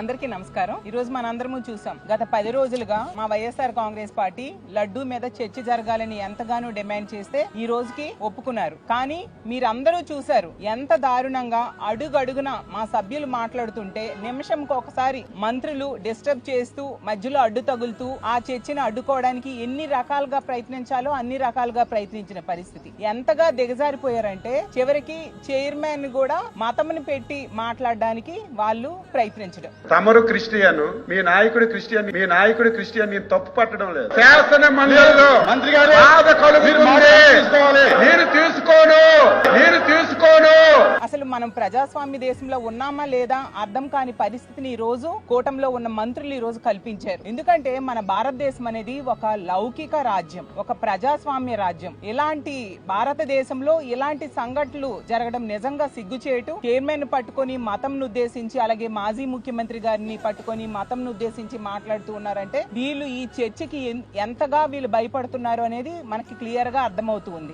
అందరికీ నమస్కారం. ఈ రోజు మనందరము చూసాం, గత 10 రోజులుగా మా వైఎస్ఆర్ కాంగ్రెస్ పార్టీ లడ్డూ మీద చర్చ జరగాలని ఎంతగానో డిమాండ్ చేస్తే ఈ రోజుకి ఒప్పుకున్నారు. కానీ మీరందరూ చూశారు ఎంత దారుణంగా అడుగడుగున మా సభ్యులు మాట్లాడుతుంటే నిమిషంకి ఒకసారి మంత్రులు డిస్టర్బ్ చేస్తూ మధ్యలో అడ్డు తగులుతూ ఆ చర్చను అడ్డుకోవడానికి ఎన్ని రకాలుగా ప్రయత్నించాలో అన్ని రకాలుగా ప్రయత్నించిన పరిస్థితి. ఎంతగా దిగజారిపోయారంటే చివరికి చైర్మన్ కూడా మతంని పెట్టి మాట్లాడడానికి వాళ్ళు ప్రయత్నించడం. తమరు క్రిస్టియన్, మీ నాయకుడు క్రిస్టియన్ నేను తప్పు పట్టడం లేదు. శాసన మండలిలో మంత్రి గారు నేను తీసుకోను. అసలు మనం ప్రజాస్వామ్య దేశంలో ఉన్నామా లేదా అర్థం కాని పరిస్థితిని ఈ రోజు కూటమిలో ఉన్న మంత్రులు ఈ రోజు కల్పించారు. ఎందుకంటే మన భారతదేశం అనేది ఒక లౌకిక రాజ్యం, ఒక ప్రజాస్వామ్య రాజ్యం. ఇలాంటి భారతదేశంలో ఇలాంటి సంఘటనలు జరగడం నిజంగా సిగ్గుచేటు. చైర్మన్ పట్టుకొని మతంను ఉద్దేశించి, అలాగే మాజీ ముఖ్యమంత్రి గారిని పట్టుకొని మతంను ఉద్దేశించి మాట్లాడుతూ ఉన్నారంటే వీళ్ళు ఈ చర్చకి ఎంతగా వీళ్ళు భయపడుతున్నారు అనేది మనకి క్లియర్ గా అర్థమవుతూ ఉంది.